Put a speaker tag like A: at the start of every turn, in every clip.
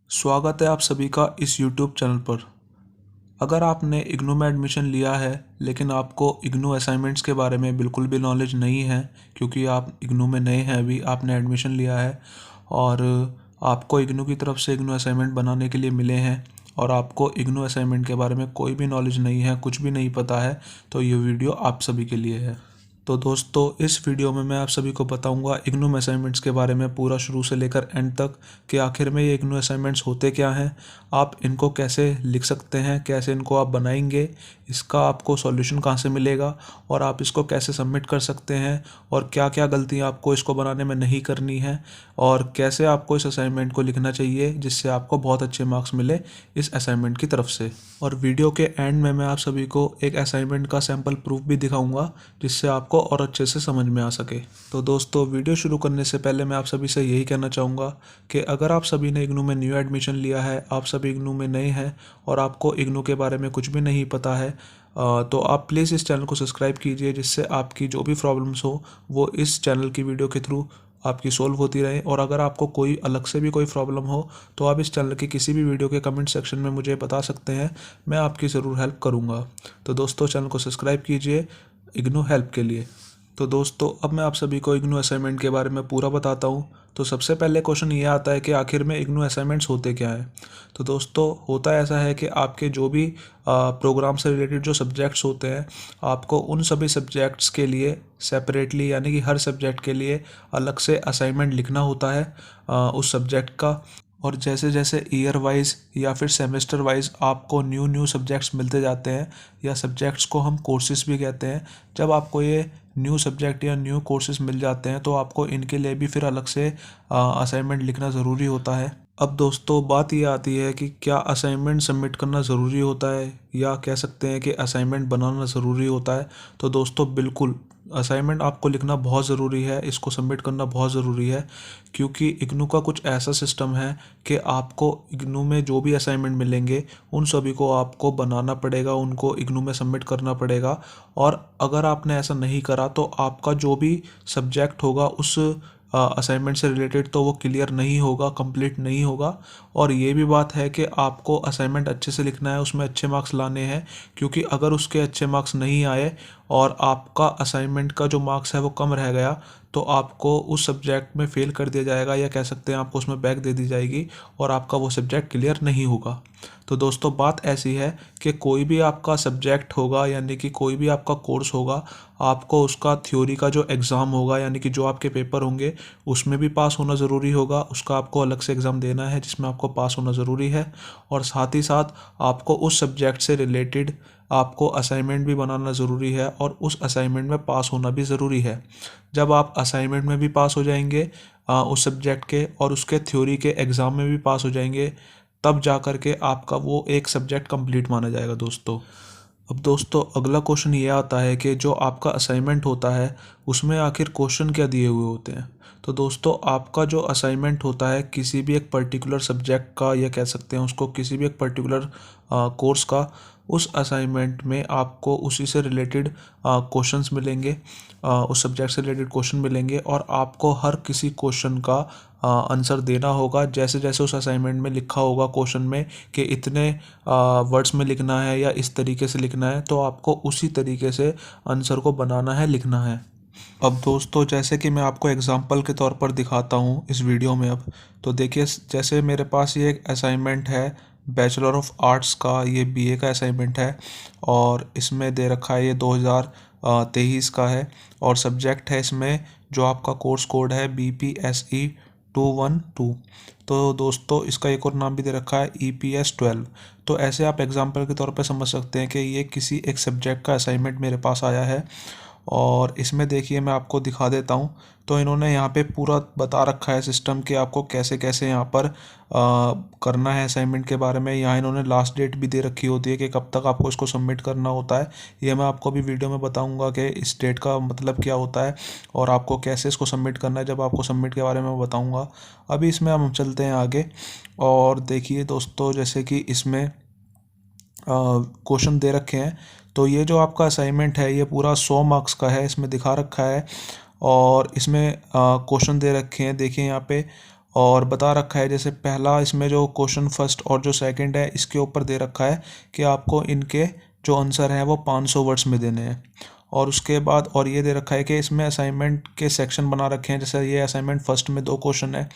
A: स्वागत है आप सभी का इस YouTube चैनल पर। अगर आपने इग्नू में एडमिशन लिया है लेकिन आपको इग्नू असाइनमेंट्स के बारे में बिल्कुल भी नॉलेज नहीं है, क्योंकि आप इग्नू में नए हैं, अभी आपने एडमिशन लिया है और आपको इग्नू की तरफ से इग्नू असाइनमेंट बनाने के लिए मिले हैं और आपको इग्नू असाइनमेंट के बारे में कोई भी नॉलेज नहीं है, कुछ भी नहीं पता है, तो ये वीडियो आप सभी के लिए है। तो दोस्तों, इस वीडियो में मैं आप सभी को बताऊंगा इग्नू असाइनमेंट्स के बारे में पूरा शुरू से लेकर एंड तक, कि आखिर में ये इग्नू असाइनमेंट्स होते क्या हैं, आप इनको कैसे लिख सकते हैं, कैसे इनको आप बनाएंगे, इसका आपको सॉल्यूशन कहाँ से मिलेगा और आप इसको कैसे सबमिट कर सकते हैं और क्या क्या गलतियाँ आपको इसको बनाने में नहीं करनी है और कैसे आपको इस असाइनमेंट को लिखना चाहिए जिससे आपको बहुत अच्छे मार्क्स मिले इस असाइनमेंट की तरफ से। और वीडियो के एंड में मैं आप सभी को एक असाइनमेंट का सैम्पल प्रूफ भी दिखाऊंगा जिससे आपको और अच्छे से समझ में आ सके। तो दोस्तों, वीडियो शुरू करने से पहले मैं आप सभी से यही कहना चाहूँगा कि अगर आप सभी ने इग्नू में न्यू एडमिशन लिया है, आप सभी इग्नू में नए हैं और आपको इग्नू के बारे में कुछ भी नहीं पता है, तो आप प्लीज़ इस चैनल को सब्सक्राइब कीजिए जिससे आपकी जो भी प्रॉब्लम्स हो वो इस चैनल की वीडियो के थ्रू आपकी सोल्व होती रहे। और अगर आपको कोई अलग से भी कोई प्रॉब्लम हो तो आप इस चैनल की किसी भी वीडियो के कमेंट सेक्शन में मुझे बता सकते हैं, मैं आपकी ज़रूर हेल्प करूँगा। तो दोस्तों, चैनल को सब्सक्राइब कीजिए इग्नू हेल्प के लिए। तो दोस्तों, अब मैं आप सभी को इग्नू असाइनमेंट के बारे में पूरा बताता हूँ। तो सबसे पहले क्वेश्चन ये आता है कि आखिर में इग्नू असाइनमेंट्स होते क्या हैं। तो दोस्तों, होता ऐसा है कि आपके जो भी प्रोग्राम से रिलेटेड जो सब्जेक्ट्स होते हैं, आपको उन सभी सब्जेक्ट्स के लिए सेपरेटली, यानी कि हर सब्जेक्ट के लिए अलग से असाइनमेंट लिखना होता है उस सब्जेक्ट का। और जैसे जैसे ईयर वाइज या फिर सेमेस्टर वाइज आपको न्यू न्यू सब्जेक्ट्स मिलते जाते हैं, या सब्जेक्ट्स को हम कोर्सेज भी कहते हैं, जब आपको ये न्यू सब्जेक्ट या न्यू कोर्सेज मिल जाते हैं तो आपको इनके लिए भी फिर अलग से असाइनमेंट लिखना ज़रूरी होता है। अब दोस्तों, बात ये आती है कि क्या असाइनमेंट सबमिट करना ज़रूरी होता है, या कह सकते हैं कि असाइनमेंट बनाना ज़रूरी होता है। तो दोस्तों, बिल्कुल असाइनमेंट आपको लिखना बहुत ज़रूरी है, इसको सबमिट करना बहुत ज़रूरी है, क्योंकि इग्नू का कुछ ऐसा सिस्टम है कि आपको इग्नू में जो भी असाइनमेंट मिलेंगे उन सभी को आपको बनाना पड़ेगा, उनको इग्नू में सबमिट करना पड़ेगा। और अगर आपने ऐसा नहीं करा तो आपका जो भी सब्जेक्ट होगा उस असाइनमेंट से रिलेटेड, तो वो क्लियर नहीं होगा, कंप्लीट नहीं होगा। और ये भी बात है कि आपको असाइनमेंट अच्छे से लिखना है, उसमें अच्छे मार्क्स लाने हैं, क्योंकि अगर उसके अच्छे मार्क्स नहीं आए और आपका असाइनमेंट का जो मार्क्स है वो कम रह गया तो आपको उस सब्जेक्ट में फ़ेल कर दिया जाएगा, या कह सकते हैं आपको उसमें बैक दे दी जाएगी और आपका वो सब्जेक्ट क्लियर नहीं होगा। तो दोस्तों, बात ऐसी है कि कोई भी आपका सब्जेक्ट होगा, यानी कि कोई भी आपका कोर्स होगा, आपको उसका थ्योरी का जो एग्ज़ाम होगा, यानी कि जो आपके पेपर होंगे, उसमें भी पास होना ज़रूरी होगा। उसका आपको अलग से एग्ज़ाम देना है जिसमें आपको पास होना ज़रूरी है। और साथ ही साथ आपको उस सब्जेक्ट से रिलेटेड आपको असाइनमेंट भी बनाना ज़रूरी है और उस असाइनमेंट में पास होना भी ज़रूरी है। जब आप असाइनमेंट में भी पास हो जाएंगे उस सब्जेक्ट के, और उसके थ्योरी के एग्ज़ाम में भी पास हो जाएंगे, तब जा कर के आपका वो एक सब्जेक्ट कंप्लीट माना जाएगा दोस्तों। अब दोस्तों, अगला क्वेश्चन ये आता है कि जो आपका असाइनमेंट होता है उसमें आखिर क्वेश्चन क्या दिए हुए होते हैं। तो दोस्तों, आपका जो असाइनमेंट होता है किसी भी एक पर्टिकुलर सब्जेक्ट का, या कह सकते हैं उसको किसी भी एक पर्टिकुलर कोर्स का, उस असाइनमेंट में आपको उसी से रिलेटेड क्वेश्चंस मिलेंगे, उस सब्जेक्ट से रिलेटेड क्वेश्चन मिलेंगे, और आपको हर किसी क्वेश्चन का आंसर देना होगा जैसे जैसे उस असाइनमेंट में लिखा होगा क्वेश्चन में कि इतने वर्ड्स में लिखना है या इस तरीके से लिखना है, तो आपको उसी तरीके से आंसर को बनाना है, लिखना है। अब दोस्तों, जैसे कि मैं आपको एग्जांपल के तौर पर दिखाता हूँ इस वीडियो में। अब तो देखिए, जैसे मेरे पास ये एक असाइनमेंट है बैचलर ऑफ आर्ट्स का, ये बीए का असाइनमेंट है और इसमें दे रखा है ये 2023 का है, और सब्जेक्ट है इसमें जो आपका कोर्स कोड है BPSE 212। तो दोस्तों, इसका एक और नाम भी दे रखा है EPS 12। तो ऐसे आप एग्जांपल के तौर पर समझ सकते हैं कि ये किसी एक सब्जेक्ट का असाइनमेंट मेरे पास आया है। और इसमें देखिए, मैं आपको दिखा देता हूँ। तो इन्होंने यहाँ पे पूरा बता रखा है सिस्टम कि आपको कैसे कैसे यहाँ पर करना है असाइनमेंट के बारे में। यहाँ इन्होंने लास्ट डेट भी दे रखी होती है कि कब तक आपको इसको सबमिट करना होता है। ये मैं आपको अभी वीडियो में बताऊँगा कि इस डेट का मतलब क्या होता है और आपको कैसे इसको सबमिट करना है। जब आपको सबमिट के बारे में मैं बताऊँगा, अभी इसमें हम चलते हैं आगे। और देखिए दोस्तों, जैसे कि इसमें क्वेश्चन दे रखे हैं। तो ये जो आपका असाइनमेंट है ये पूरा 100 मार्क्स का है, इसमें दिखा रखा है। और इसमें क्वेश्चन दे रखे हैं, देखिए यहाँ पे। और बता रखा है, जैसे पहला इसमें जो क्वेश्चन फर्स्ट और जो सेकंड है इसके ऊपर दे रखा है कि आपको इनके जो आंसर हैं वो 500 वर्ड्स में देने हैं। और उसके बाद और ये दे रखा है कि इसमें असाइनमेंट के सेक्शन बना रखे हैं, जैसे ये असाइनमेंट फर्स्ट में 2 क्वेश्चन है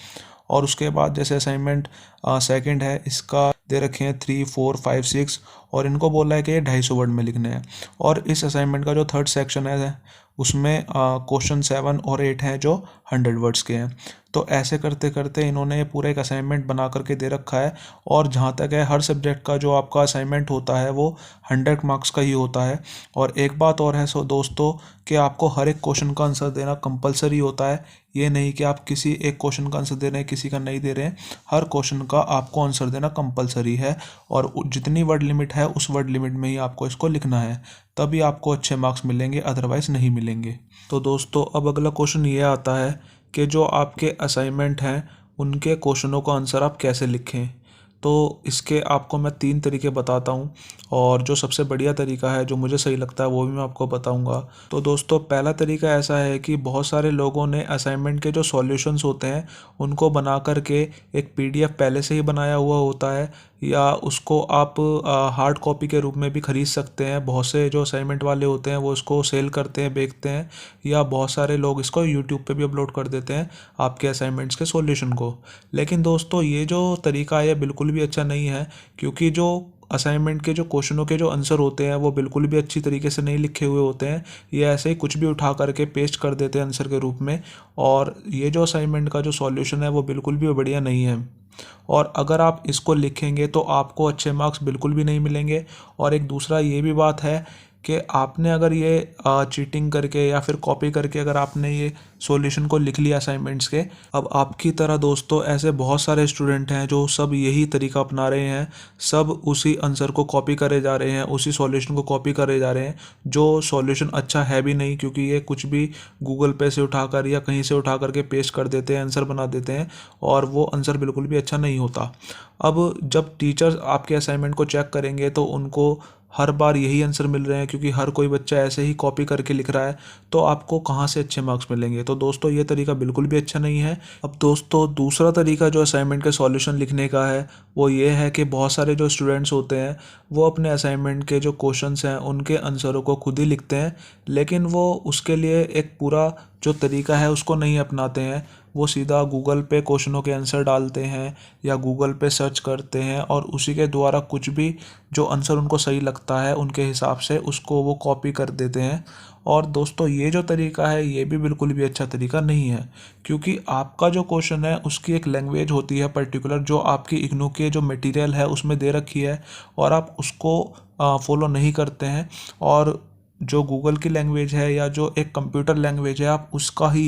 A: और उसके बाद जैसे असाइनमेंट सेकंड है इसका दे रखे हैं 3, 4, 5, 6 और इनको बोला है कि ये 250 वर्ड में लिखने हैं। और इस असाइनमेंट का जो थर्ड सेक्शन है उसमें क्वेश्चन 7 और 8 हैं जो 100 वर्ड्स के हैं। तो ऐसे करते करते इन्होंने ये पूरा एक असाइनमेंट बना करके दे रखा है। और जहाँ तक है हर सब्जेक्ट का जो आपका असाइनमेंट होता है वो 100 मार्क्स का ही होता है। और एक बात और है सो दोस्तों कि आपको हर एक क्वेश्चन का आंसर देना कंपलसरी होता है। ये नहीं कि आप किसी एक क्वेश्चन का आंसर दे रहे हैं किसी का नहीं दे रहे हैं, हर क्वेश्चन का आपको आंसर देना कंपलसरी है। और जितनी वर्ड लिमिट है उस वर्ड लिमिट में ही आपको इसको लिखना है, तभी आपको अच्छे मार्क्स मिलेंगे, अदरवाइज़ नहीं मिलेंगे। तो दोस्तों अब अगला क्वेश्चन ये आता है कि जो आपके असाइनमेंट हैं उनके क्वेश्चनों का आंसर आप कैसे लिखें। तो इसके आपको मैं 3 तरीके बताता हूँ और जो सबसे बढ़िया तरीका है जो मुझे सही लगता है वो भी मैं आपको बताऊँगा। तो दोस्तों पहला तरीका ऐसा है कि बहुत सारे लोगों ने असाइनमेंट के जो सॉल्यूशंस होते हैं उनको बना कर के एक पीडीएफ पहले से ही बनाया हुआ होता है, या उसको आप हार्ड कॉपी के रूप में भी ख़रीद सकते हैं। बहुत से जो असाइनमेंट वाले होते हैं वो इसको सेल करते हैं, बेचते हैं, या बहुत सारे लोग इसको यूट्यूब पे भी अपलोड कर देते हैं आपके असाइनमेंट्स के सॉल्यूशन को। लेकिन दोस्तों ये जो तरीका है बिल्कुल भी अच्छा नहीं है, क्योंकि जो असाइनमेंट के जो क्वेश्चनों के जो आंसर होते हैं वो बिल्कुल भी अच्छी तरीके से नहीं लिखे हुए होते हैं। ये ऐसे ही कुछ भी उठा करके पेस्ट कर देते हैं आंसर के रूप में। और ये जो असाइनमेंट का जो सॉल्यूशन है वो बिल्कुल भी बढ़िया नहीं है। और अगर आप इसको लिखेंगे तो आपको अच्छे मार्क्स बिल्कुल भी नहीं मिलेंगे। और एक दूसरा ये भी बात है कि आपने अगर ये चीटिंग करके या फिर कॉपी करके अगर आपने ये सॉल्यूशन को लिख लिया असाइनमेंट्स के, अब आपकी तरह दोस्तों ऐसे बहुत सारे स्टूडेंट हैं जो सब यही तरीका अपना रहे हैं, सब उसी आंसर को कॉपी करे जा रहे हैं, उसी सॉल्यूशन को कॉपी करे जा रहे हैं, जो सॉल्यूशन अच्छा है भी नहीं, क्योंकि ये कुछ भी गूगल पे से उठाकर या कहीं से उठा करके पेस्ट कर देते हैं, आंसर बना देते हैं और वो आंसर बिल्कुल भी अच्छा नहीं होता। अब जब टीचर्स आपके असाइनमेंट को चेक करेंगे तो उनको हर बार यही आंसर मिल रहे हैं, क्योंकि हर कोई बच्चा ऐसे ही कॉपी करके लिख रहा है, तो आपको कहाँ से अच्छे मार्क्स मिलेंगे। तो दोस्तों ये तरीका बिल्कुल भी अच्छा नहीं है। अब दोस्तों दूसरा तरीका जो असाइनमेंट के सॉल्यूशन लिखने का है वो ये है कि बहुत सारे जो स्टूडेंट्स होते हैं वो अपने असाइनमेंट के जो क्वेश्चंस हैं उनके आंसरों को खुद ही लिखते हैं, लेकिन वो उसके लिए एक पूरा जो तरीका है उसको नहीं अपनाते हैं। वो सीधा गूगल पे क्वेश्चनों के आंसर डालते हैं या गूगल पे सर्च करते हैं और उसी के द्वारा कुछ भी जो आंसर उनको सही लगता है उनके हिसाब से उसको वो कॉपी कर देते हैं। और दोस्तों ये जो तरीका है ये भी बिल्कुल भी अच्छा तरीका नहीं है, क्योंकि आपका जो क्वेश्चन है उसकी एक लैंग्वेज होती है पर्टिकुलर जो आपकी इग्नू के जो मटेरियल है उसमें दे रखी है, और आप उसको फॉलो नहीं करते हैं। और जो गूगल की लैंग्वेज है या जो एक कंप्यूटर लैंग्वेज है आप उसका ही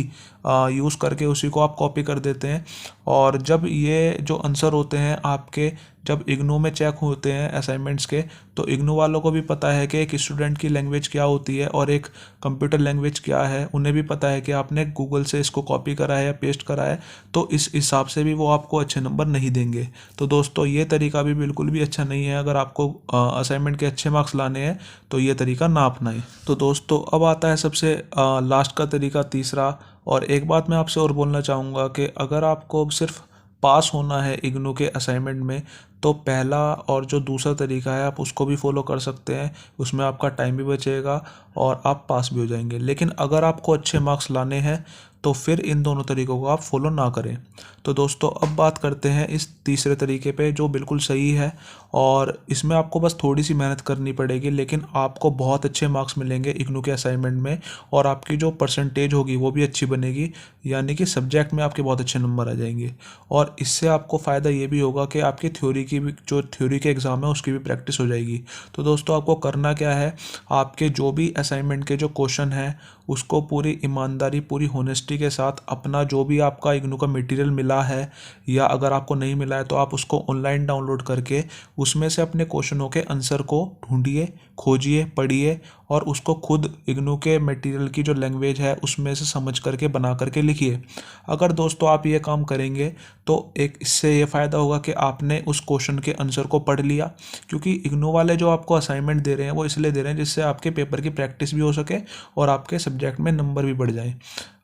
A: यूज़ करके उसी को आप कॉपी कर देते हैं। और जब ये जो आंसर होते हैं आपके जब इग्नू में चेक होते हैं असाइनमेंट्स के, तो इग्नू वालों को भी पता है कि एक स्टूडेंट की लैंग्वेज क्या होती है और एक कंप्यूटर लैंग्वेज क्या है। उन्हें भी पता है कि आपने गूगल से इसको कॉपी करा है या पेस्ट करा है, तो इस हिसाब से भी वो आपको अच्छे नंबर नहीं देंगे। तो दोस्तों ये तरीका भी बिल्कुल भी अच्छा नहीं है। अगर आपको असाइनमेंट के अच्छे मार्क्स लाने हैं तो ये तरीका ना अपनाएं। तो दोस्तों अब आता है सबसे लास्ट का तरीका, तीसरा। और एक बात मैं आपसे और बोलना चाहूँगा कि अगर आपको सिर्फ पास होना है इग्नू के असाइनमेंट में, तो पहला और जो दूसरा तरीका है आप उसको भी फॉलो कर सकते हैं, उसमें आपका टाइम भी बचेगा और आप पास भी हो जाएंगे। लेकिन अगर आपको अच्छे मार्क्स लाने हैं तो फिर इन दोनों तरीकों को आप फॉलो ना करें। तो दोस्तों अब बात करते हैं इस तीसरे तरीके पे जो बिल्कुल सही है, और इसमें आपको बस थोड़ी सी मेहनत करनी पड़ेगी, लेकिन आपको बहुत अच्छे मार्क्स मिलेंगे इग्नू के असाइनमेंट में, और आपकी जो परसेंटेज होगी वो भी अच्छी बनेगी, यानी कि सब्जेक्ट में आपके बहुत अच्छे नंबर आ जाएंगे। और इससे आपको फ़ायदा ये भी होगा कि आपकी थ्योरी की भी जो थ्योरी के एग्ज़ाम है उसकी भी प्रैक्टिस हो जाएगी। तो दोस्तों आपको करना क्या है, आपके जो भी असाइनमेंट के जो क्वेश्चन हैं उसको पूरी ईमानदारी पूरी होनेस्टी के साथ अपना जो भी आपका इग्नू का मटेरियल मिला है, या अगर आपको नहीं मिला है तो आप उसको ऑनलाइन डाउनलोड करके उसमें से अपने क्वेश्चनों के आंसर को ढूंढिए, खोजिए, पढ़िए और उसको खुद इग्नू के मटेरियल की जो लैंग्वेज है उसमें से समझ करके बना करके लिखिए। अगर दोस्तों आप ये काम करेंगे तो एक इससे ये फ़ायदा होगा कि आपने उस क्वेश्चन के आंसर को पढ़ लिया, क्योंकि इग्नू वाले जो आपको असाइनमेंट दे रहे हैं वो इसलिए दे रहे हैं जिससे आपके पेपर की प्रैक्टिस भी हो सके और आपके सब्जेक्ट में नंबर भी बढ़ जाए।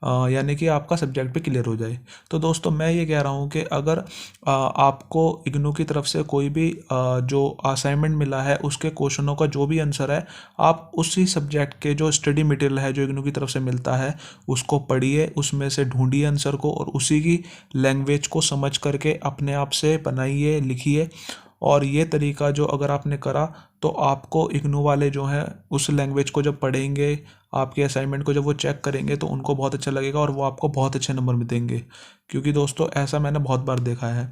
A: यानी कि आपका सब्जेक्ट भी क्लियर हो जाए। तो दोस्तों मैं ये कह रहा हूँ कि अगर आपको इग्नू की तरफ से कोई भी जो असाइनमेंट मिला है उसके क्वेश्चनों का जो भी आंसर है, आप उसी सब्जेक्ट के जो स्टडी मटेरियल है जो इग्नू की तरफ से मिलता है उसको पढ़िए, उसमें से ढूंढिए आंसर को और उसी की लैंग्वेज को समझ करके अपने आप से बनाइए, लिखिए। और ये तरीका जो अगर आपने करा तो आपको इग्नू वाले जो हैं उस लैंग्वेज को जब पढ़ेंगे, आपके असाइनमेंट को जब वो चेक करेंगे तो उनको बहुत अच्छा लगेगा और वो आपको बहुत अच्छे नंबर में देंगे। क्योंकि दोस्तों ऐसा मैंने बहुत बार देखा है।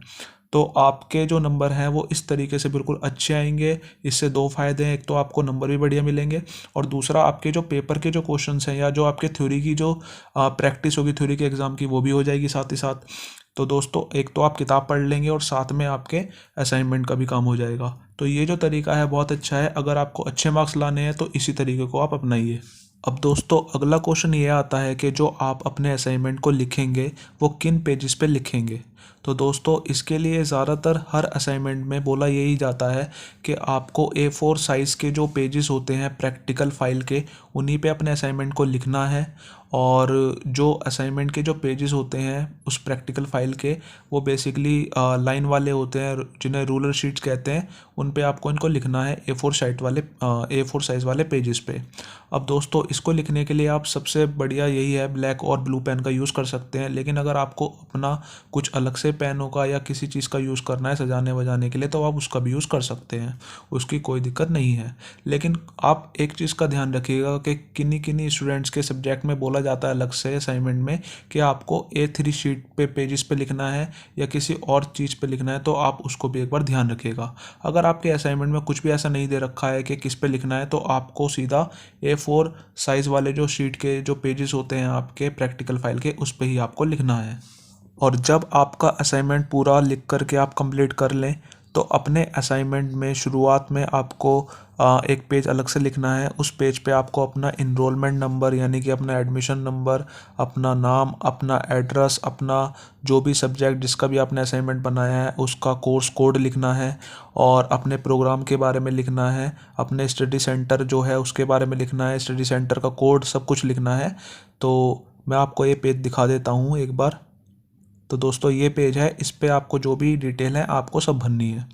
A: तो आपके जो नंबर हैं वो इस तरीके से बिल्कुल अच्छे आएंगे। इससे दो फायदे हैं, एक तो आपको नंबर भी बढ़िया मिलेंगे और दूसरा आपके जो पेपर के जो क्वेश्चंस हैं या जो आपके थ्योरी की जो प्रैक्टिस होगी थ्योरी के एग्ज़ाम की वो भी हो जाएगी साथ ही साथ। तो दोस्तों एक तो आप किताब पढ़ लेंगे और साथ में आपके असाइनमेंट का भी काम हो जाएगा। तो ये जो तरीका है बहुत अच्छा है। अगर आपको अच्छे मार्क्स लाने हैं तो इसी तरीके को आप अपनाइए। अब दोस्तों अगला क्वेश्चन ये आता है कि जो आप अपने असाइनमेंट को लिखेंगे वो किन पेजेस पे लिखेंगे। तो दोस्तों इसके लिए ज़्यादातर हर असाइनमेंट में बोला यही जाता है कि आपको A4 साइज़ के जो पेजेस होते हैं प्रैक्टिकल फाइल के, उन्हीं पे अपने असाइनमेंट को लिखना है। और जो असाइनमेंट के जो पेजेस होते हैं उस प्रैक्टिकल फाइल के, वो बेसिकली लाइन वाले होते हैं जिन्हें रूलर शीट्स कहते हैं। उन पे आपको इनको लिखना है A4 साइज़ वाले पेजेस पे। अब दोस्तों इसको लिखने के लिए आप सबसे बढ़िया यही है, ब्लैक और ब्लू पेन का यूज़ कर सकते हैं। लेकिन अगर आपको अपना कुछ अलग से पेनों का या किसी चीज़ का यूज़ करना है सजाने वजाने के लिए तो आप उसका भी यूज़ कर सकते हैं, उसकी कोई दिक्कत नहीं है। लेकिन आप एक चीज़ का ध्यान रखिएगा कि किन्हीं किन्हीं स्टूडेंट्स के सब्जेक्ट में बोला जाता है अलग से असाइनमेंट में कि आपको A3 शीट पे पेजेस पे लिखना है या किसी और चीज़ पे लिखना है, तो आप उसको भी एक बार ध्यान रखिएगा। अगर आपके असाइनमेंट में कुछ भी ऐसा नहीं दे रखा है कि किस पे लिखना है तो आपको सीधा A4 साइज़ वाले जो शीट के जो पेजेस होते हैं आपके प्रैक्टिकल फाइल के, उस पे ही आपको लिखना है। और जब आपका असाइनमेंट पूरा लिख करके आप कंप्लीट कर लें तो अपने असाइनमेंट में शुरुआत में आपको एक पेज अलग से लिखना है। उस पेज पे आपको अपना इनरोलमेंट नंबर यानी कि अपना एडमिशन नंबर, अपना नाम, अपना एड्रेस, अपना जो भी सब्जेक्ट जिसका भी आपने असाइनमेंट बनाया है उसका कोर्स कोड लिखना है और अपने प्रोग्राम के बारे में लिखना है, अपने स्टडी सेंटर जो है उसके बारे में लिखना है, स्टडी सेंटर का कोड, सब कुछ लिखना है। तो मैं आपको ये पेज दिखा देता हूँ एक बार। तो दोस्तों ये पेज है, इस पे आपको जो भी डिटेल है आपको सब भरनी है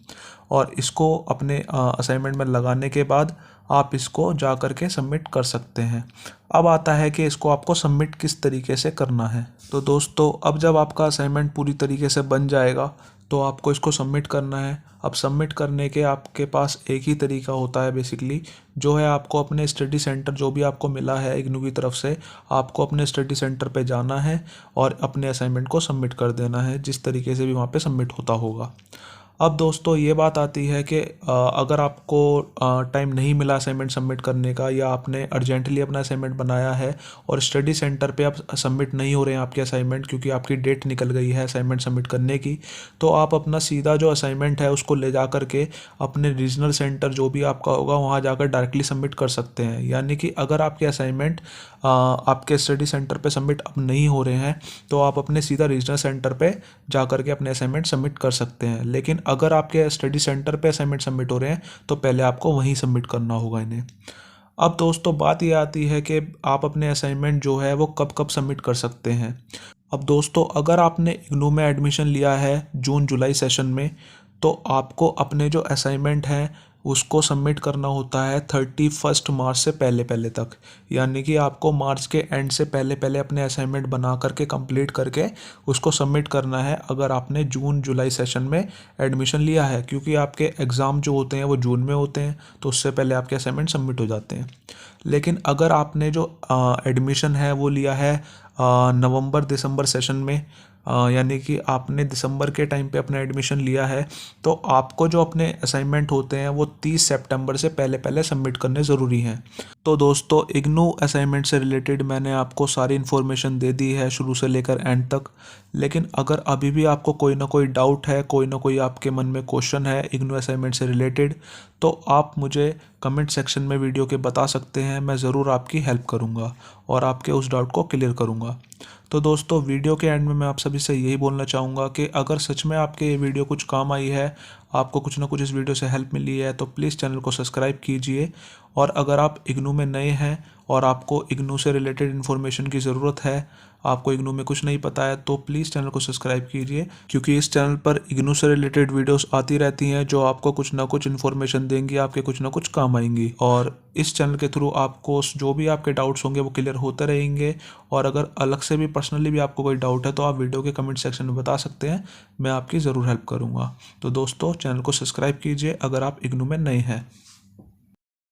A: और इसको अपने असाइनमेंट में लगाने के बाद आप इसको जा कर के सबमिट कर सकते हैं। अब आता है कि इसको आपको सबमिट किस तरीके से करना है। तो दोस्तों अब जब आपका असाइनमेंट पूरी तरीके से बन जाएगा तो आपको इसको सबमिट करना है। अब सबमिट करने के आपके पास एक ही तरीका होता है बेसिकली, जो है आपको अपने स्टडी सेंटर जो भी आपको मिला है इग्नू की तरफ से, आपको अपने स्टडी सेंटर पे जाना है और अपने असाइनमेंट को सबमिट कर देना है जिस तरीके से भी वहाँ पे सबमिट होता होगा। अब दोस्तों ये बात आती है कि अगर आपको टाइम नहीं मिला असाइनमेंट सबमिट करने का या आपने अर्जेंटली अपना असाइनमेंट बनाया है और स्टडी सेंटर पे आप सबमिट नहीं हो रहे हैं आपके असाइनमेंट क्योंकि आपकी डेट निकल गई है असाइनमेंट सबमिट करने की, तो आप अपना सीधा जो असाइनमेंट है उसको ले जा कर के अपने रीजनल सेंटर जो भी आपका होगा वहाँ जाकर डायरेक्टली सबमिट कर सकते हैं। यानी कि अगर आपके असाइनमेंट आपके स्टडी सेंटर पे सबमिट अब नहीं हो रहे हैं तो आप अपने सीधा रीजनल सेंटर पे जा कर के अपने असाइनमेंट सबमिट कर सकते हैं। लेकिन अगर आपके स्टडी सेंटर पे असाइनमेंट सबमिट हो रहे हैं तो पहले आपको वहीं सबमिट करना होगा इन्हें। अब दोस्तों बात ये आती है कि आप अपने असाइनमेंट जो है वो कब कब सबमिट कर सकते हैं। अब दोस्तों अगर आपने इग्नू में एडमिशन लिया है जून जुलाई सेशन में तो आपको अपने जो असाइनमेंट हैं उसको सबमिट करना होता है 31 मार्च से पहले पहले तक। यानी कि आपको मार्च के एंड से पहले पहले अपने असाइनमेंट बना करके कंप्लीट करके उसको सबमिट करना है अगर आपने जून जुलाई सेशन में एडमिशन लिया है, क्योंकि आपके एग्ज़ाम जो होते हैं वो जून में होते हैं तो उससे पहले आपके असाइनमेंट सबमिट हो जाते हैं। लेकिन अगर आपने जो एडमिशन है वो लिया है नवंबर दिसंबर सेशन में, यानी कि आपने दिसंबर के टाइम पे अपना एडमिशन लिया है, तो आपको जो अपने असाइनमेंट होते हैं वो 30 सितंबर से पहले पहले सबमिट करने ज़रूरी हैं। तो दोस्तों इग्नू असाइनमेंट से रिलेटेड मैंने आपको सारी इन्फॉर्मेशन दे दी है शुरू से लेकर एंड तक। लेकिन अगर अभी भी आपको कोई ना कोई डाउट है, कोई ना कोई आपके मन में क्वेश्चन है इग्नू असाइनमेंट से रिलेटेड, तो आप मुझे कमेंट सेक्शन में वीडियो के बता सकते हैं। मैं ज़रूर आपकी हेल्प करूँगा और आपके उस डाउट को क्लियर करूँगा। तो दोस्तों वीडियो के एंड में मैं आप सभी से यही बोलना चाहूँगा कि अगर सच में आपके ये वीडियो कुछ काम आई है, आपको कुछ ना कुछ इस वीडियो से हेल्प मिली है तो प्लीज़ चैनल को सब्सक्राइब कीजिए। और अगर आप इग्नू में नए हैं और आपको इग्नू से रिलेटेड इन्फॉर्मेशन की ज़रूरत है, आपको इग्नू में कुछ नहीं पता है, तो प्लीज़ चैनल को सब्सक्राइब कीजिए, क्योंकि इस चैनल पर इग्नू से रिलेटेड वीडियोस आती रहती हैं जो आपको कुछ ना कुछ इन्फॉर्मेशन देंगी, आपके कुछ ना कुछ काम आएंगी। और इस चैनल के थ्रू आपको जो भी आपके डाउट्स होंगे वो क्लियर होते रहेंगे। और अगर अलग से भी पर्सनली भी आपको कोई डाउट है तो आप वीडियो के कमेंट सेक्शन में बता सकते हैं, मैं आपकी ज़रूर हेल्प करूँगा। तो दोस्तों, चैनल को सब्सक्राइब कीजिए अगर आप इग्नू में नए हैं।